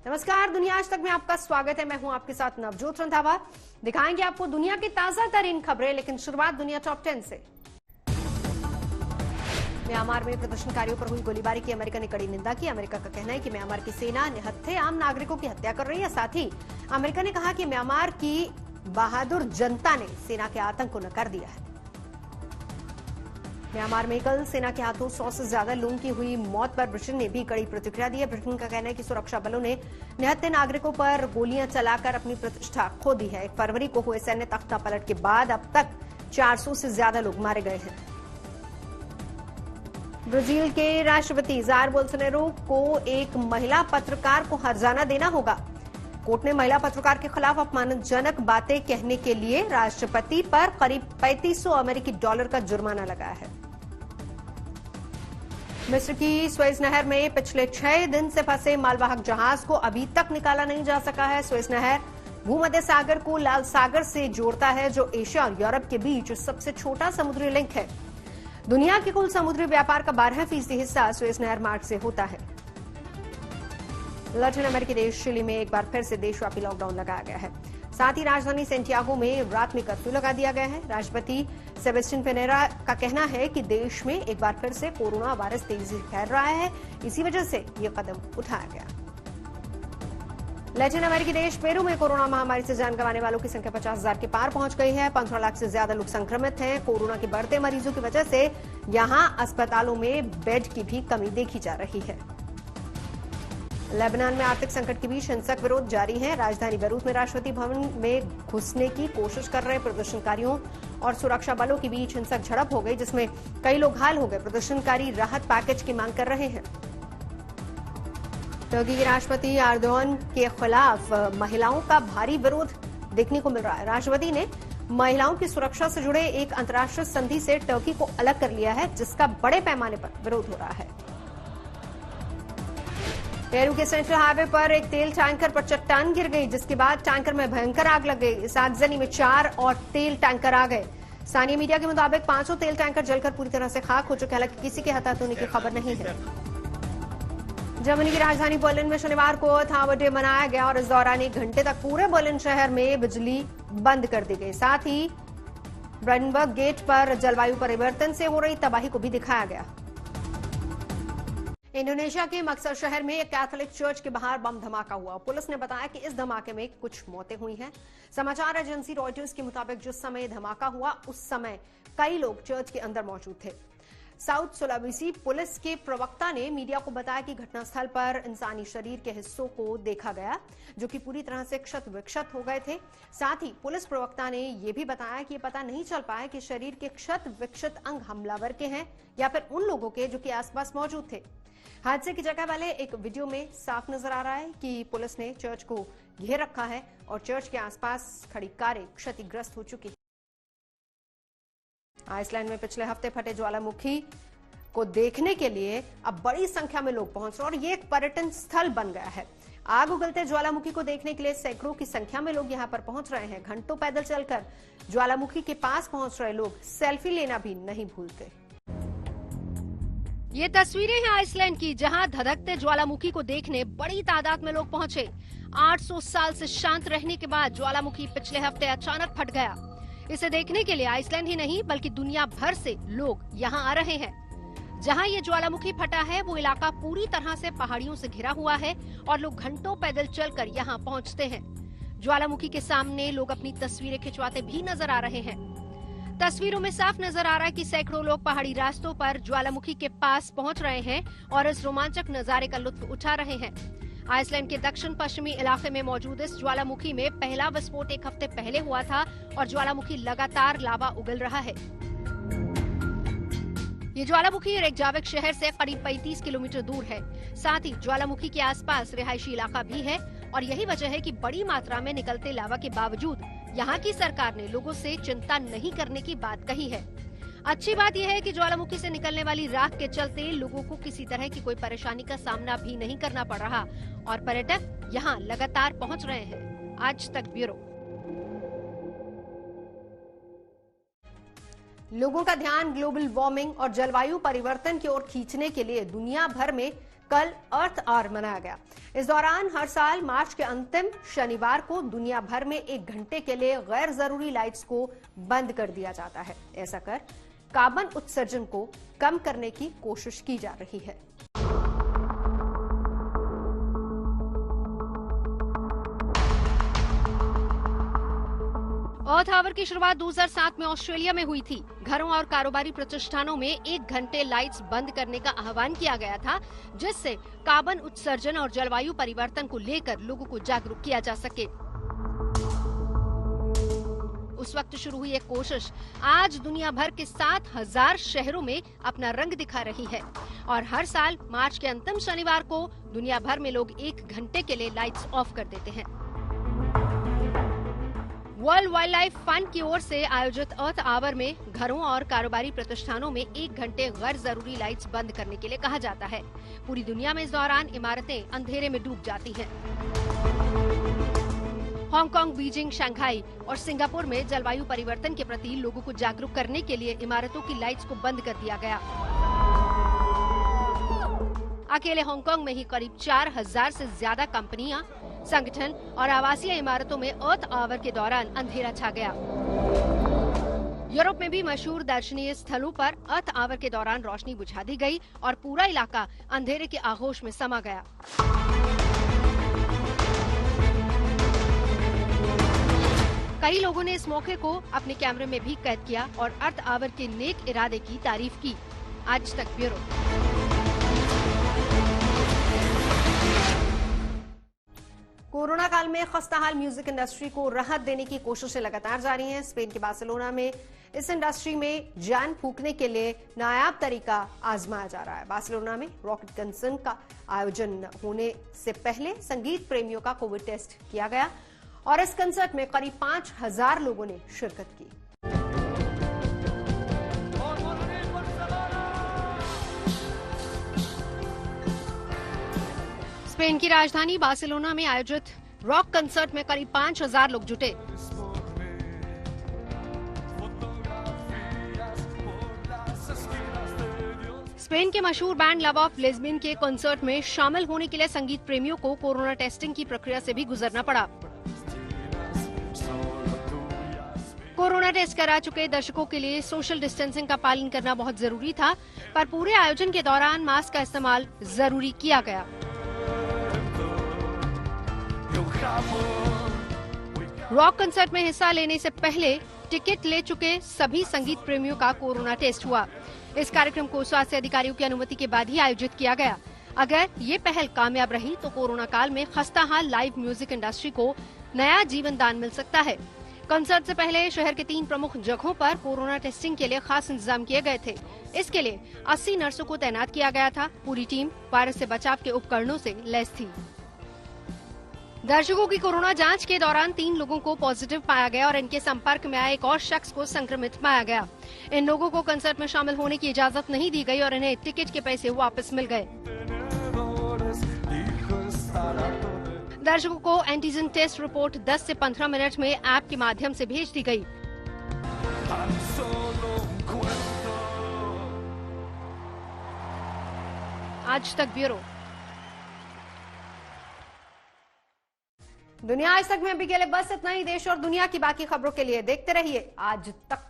नमस्कार, दुनिया आज तक में आपका स्वागत है। मैं हूं आपके साथ नवजोत रंधावा। दिखाएंगे आपको दुनिया की ताजा तरीन खबरें, लेकिन शुरुआत दुनिया टॉप 10 से। म्यांमार में प्रदर्शनकारियों पर हुई गोलीबारी की अमेरिका ने कड़ी निंदा की। अमेरिका का कहना है कि म्यांमार की सेना निहत्थे आम नागरिकों की हत्या कर रही है। साथ ही अमेरिका ने कहा कि म्यांमार की बहादुर जनता ने सेना के आतंक को नकार दिया है। म्यांमार में कल सेना के हाथों 100 से ज्यादा लोगों की हुई मौत पर ब्रिटेन ने भी कड़ी प्रतिक्रिया दी है। ब्रिटेन का कहना है कि सुरक्षा बलों ने निहत्थे नागरिकों पर गोलियां चलाकर अपनी प्रतिष्ठा खो दी है। 1 फरवरी को हुए सैन्य तख्तापलट के बाद अब तक 400 से ज्यादा लोग मारे गए हैं। ब्राजील के राष्ट्रपति जायर बोल्सोनारो को एक महिला पत्रकार को हर्जाना देना होगा। कोर्ट ने महिला पत्रकार के खिलाफ अपमानजनक बातें कहने के लिए राष्ट्रपति पर करीब 3500 अमेरिकी डॉलर का जुर्माना लगाया है। मिस्र की स्वेज नहर में पिछले 6 दिन से फंसे मालवाहक जहाज को अभी तक निकाला नहीं जा सका है। स्वेज नहर भूमध्य सागर को लाल सागर से जोड़ता है, जो एशिया और यूरोप के बीच सबसे छोटा समुद्री लिंक है। दुनिया के कुल समुद्री व्यापार का 12% हिस्सा स्वेज नहर मार्ग से होता है। लैटिन अमेरिकी देश चिली में एक बार फिर से देशव्यापी लॉकडाउन लगाया गया है। साथ ही राजधानी सेंटियागो में रात में कर्फ्यू लगा दिया गया है। राष्ट्रपति सेबेस्टियन पिनेरा का कहना है कि देश में एक बार फिर से कोरोना वायरस तेजी से फैल रहा है, इसी वजह से ये कदम उठाया गया। लैटिन अमेरिकी देश पेरू में कोरोना महामारी से जान गंवाने वालों की संख्या 50,000 के पार पहुंच गई है। 15 लाख से ज्यादा लोग संक्रमित हैं। कोरोना के बढ़ते मरीजों की वजह से यहां अस्पतालों में बेड की भी कमी देखी जा रही है। लेबनान में आर्थिक संकट के बीच हिंसक विरोध जारी है। राजधानी बेरूत में राष्ट्रपति भवन में घुसने की कोशिश कर रहे प्रदर्शनकारियों और सुरक्षा बलों के बीच हिंसक झड़प हो गई, जिसमें कई लोग घायल हो गए। प्रदर्शनकारी राहत पैकेज की मांग कर रहे हैं। तुर्की के राष्ट्रपति एर्दोगन के खिलाफ महिलाओं का भारी विरोध देखने को मिल रहा है। राष्ट्रपति ने महिलाओं की सुरक्षा से जुड़े एक अंतर्राष्ट्रीय संधि से तुर्की को अलग कर लिया है, जिसका बड़े पैमाने पर विरोध हो रहा है। पेरू के सेंट्रल हाईवे पर एक तेल टैंकर पर चट्टान गिर गई, जिसके बाद टैंकर में भयंकर आग लग गई। इस आगजनी में 4 और तेल टैंकर आ गए। स्थानीय मीडिया के मुताबिक 500 तेल टैंकर जलकर पूरी तरह से खाक हो चुके, हालांकि किसी के हताहत होने की खबर नहीं है। जर्मनी की राजधानी बर्लिन में शनिवार को थावर डे मनाया गया और इस दौरान 1 घंटे तक पूरे बर्लिन शहर में बिजली बंद कर दी गई। साथ ही ब्रेंडनबर्ग गेट पर जलवायु परिवर्तन से हो रही तबाही को भी दिखाया गया। इंडोनेशिया के मक्सर शहर में एक कैथोलिक चर्च के बाहर बम धमाका हुआ। पुलिस ने बताया कि इस धमाके में कुछ मौतें हुई हैं। समाचार एजेंसी रॉयटर्स के मुताबिक जिस समय धमाका हुआ उस समय कई लोग चर्च के अंदर मौजूद थे। साउथ सुलावेसी पुलिस के प्रवक्ता ने मीडिया को बताया कि घटनास्थल पर इंसानी शरीर के हिस्सों को देखा गया, जो कि पूरी तरह से क्षत विक्षत हो गए थे। साथ ही पुलिस प्रवक्ता ने यह भी बताया कि पता नहीं चल पाया कि शरीर के क्षत विक्षत अंग हमलावर के हैं या फिर उन लोगों के जो कि आसपास मौजूद थे। हादसे की जगह वाले एक वीडियो में साफ नजर आ रहा है कि पुलिस ने चर्च को घेर रखा है और चर्च के आसपास खड़ी कारें क्षतिग्रस्त हो चुकी हैं। आइसलैंड में पिछले हफ्ते फटे ज्वालामुखी को देखने के लिए अब बड़ी संख्या में लोग पहुंच रहे हैं और ये एक पर्यटन स्थल बन गया है। आग उगलते ज्वालामुखी को देखने के लिए सैकड़ों की संख्या में लोग यहां पर पहुंच रहे हैं। घंटों पैदल चलकर ज्वालामुखी के पास पहुंच रहे लोग सेल्फी लेना भी नहीं भूलते। ये तस्वीरें हैं आइसलैंड की, जहां धधकते ज्वालामुखी को देखने बड़ी तादाद में लोग पहुंचे। 800 साल से शांत रहने के बाद ज्वालामुखी पिछले हफ्ते अचानक फट गया। इसे देखने के लिए आइसलैंड ही नहीं बल्कि दुनिया भर से लोग यहां आ रहे हैं। जहां ये ज्वालामुखी फटा है वो इलाका पूरी तरह से पहाड़ियों से घिरा हुआ है और लोग घंटों पैदल चलकर यहां पहुंचते हैं। ज्वालामुखी के सामने लोग अपनी तस्वीरें खिंचवाते भी नजर आ रहे हैं। तस्वीरों में साफ नजर आ रहा है कि सैकड़ों लोग पहाड़ी रास्तों पर ज्वालामुखी के पास पहुंच रहे हैं और इस रोमांचक नजारे का लुत्फ उठा रहे हैं। आइसलैंड के दक्षिण पश्चिमी इलाके में मौजूद इस ज्वालामुखी में पहला विस्फोट 1 हफ्ते पहले हुआ था और ज्वालामुखी लगातार लावा उगल रहा है। ये ज्वालामुखी रेकजाविक शहर से करीब 35 किलोमीटर दूर है। साथ ही ज्वालामुखी के आसपास रिहायशी इलाका भी है और यही वजह है कि बड़ी मात्रा में निकलते लावा के बावजूद यहाँ की सरकार ने लोगों से चिंता नहीं करने की बात कही है। अच्छी बात यह है कि ज्वालामुखी से निकलने वाली राख के चलते लोगों को किसी तरह की कोई परेशानी का सामना भी नहीं करना पड़ रहा और पर्यटक यहाँ लगातार पहुँच रहे हैं। आज तक ब्यूरो। लोगों का ध्यान ग्लोबल वार्मिंग और जलवायु परिवर्तन की ओर खींचने के लिए दुनिया भर में कल अर्थ आवर मनाया गया। इस दौरान हर साल मार्च के अंतिम शनिवार को दुनिया भर में 1 घंटे के लिए गैर जरूरी लाइट्स को बंद कर दिया जाता है। ऐसा कर कार्बन उत्सर्जन को कम करने की कोशिश की जा रही है। अर्थ आवर की शुरुआत 2007 में ऑस्ट्रेलिया में हुई थी। घरों और कारोबारी प्रतिष्ठानों में 1 घंटे लाइट्स बंद करने का आह्वान किया गया था, जिससे कार्बन उत्सर्जन और जलवायु परिवर्तन को लेकर लोगों को जागरूक किया जा सके। उस वक्त शुरू हुई एक कोशिश आज दुनिया भर के 7000 शहरों में अपना रंग दिखा रही है और हर साल मार्च के अंतिम शनिवार को दुनिया भर में लोग 1 घंटे के लिए लाइट्स ऑफ कर देते हैं। वर्ल्ड वाइल्ड लाइफ फंड की ओर से आयोजित अर्थ आवर में घरों और कारोबारी प्रतिष्ठानों में 1 घंटे गैर जरूरी लाइट्स बंद करने के लिए कहा जाता है। पूरी दुनिया में इस दौरान इमारतें अंधेरे में डूब जाती हैं। हांगकांग, बीजिंग, शंघाई और सिंगापुर में जलवायु परिवर्तन के प्रति लोगों को जागरूक करने के लिए इमारतों की लाइट्स को बंद कर दिया गया। अकेले हांगकांग में ही करीब 4000 से ज्यादा कंपनियां, संगठन और आवासीय इमारतों में अर्थ आवर के दौरान अंधेरा छा गया। यूरोप में भी मशहूर दर्शनीय स्थलों पर अर्थ आवर के दौरान रोशनी बुझा दी गई और पूरा इलाका अंधेरे के आगोश में समा गया। कई लोगों ने इस मौके को अपने कैमरे में भी कैद किया और अर्थ आवर के नेक इरादे की तारीफ की। आज तक ब्यूरो। कोरोना काल में खस्ताहाल म्यूजिक इंडस्ट्री को राहत देने की कोशिशें लगातार जारी हैं। स्पेन के बार्सिलोना में इस इंडस्ट्री में जान फूंकने के लिए नायाब तरीका आजमाया जा रहा है। बार्सिलोना में रॉकेट कंसर्ट का आयोजन होने से पहले संगीत प्रेमियों का कोविड टेस्ट किया गया और इस कंसर्ट में करीब 5000 लोगों ने शिरकत की। स्पेन की राजधानी बार्सिलोना में आयोजित रॉक कंसर्ट में करीब 5000 लोग जुटे। स्पेन के मशहूर बैंड लव ऑफ लेस्बियन के कंसर्ट में शामिल होने के लिए संगीत प्रेमियों को कोरोना टेस्टिंग की प्रक्रिया से भी गुजरना पड़ा। कोरोना टेस्ट करा चुके दर्शकों के लिए सोशल डिस्टेंसिंग का पालन करना बहुत जरूरी था, पर पूरे आयोजन के दौरान मास्क का इस्तेमाल जरूरी किया गया। रॉक कंसर्ट में हिस्सा लेने से पहले टिकट ले चुके सभी संगीत प्रेमियों का कोरोना टेस्ट हुआ। इस कार्यक्रम को स्वास्थ्य अधिकारियों की अनुमति के बाद ही आयोजित किया गया। अगर ये पहल कामयाब रही तो कोरोना काल में खस्ताहाल लाइव म्यूजिक इंडस्ट्री को नया जीवन दान मिल सकता है। कंसर्ट से पहले शहर के 3 प्रमुख जगहों पर कोरोना टेस्टिंग के लिए खास इंतजाम किए गए थे। इसके लिए 80 नर्सों को तैनात किया गया था। पूरी टीम वायरस से बचाव के उपकरणों से लैस थी। दर्शकों की कोरोना जांच के दौरान 3 लोगों को पॉजिटिव पाया गया और इनके संपर्क में आए एक और शख्स को संक्रमित पाया गया। इन लोगों को कंसर्ट में शामिल होने की इजाजत नहीं दी गई और इन्हें टिकट के पैसे वापस मिल गए। दर्शकों को एंटीजन टेस्ट रिपोर्ट 10 से 15 मिनट में ऐप के माध्यम से भेज दी गई। आज तक ब्यूरो। दुनिया आज तक में अभी के लिए बस इतना ही। देश और दुनिया की बाकी खबरों के लिए देखते रहिए आज तक।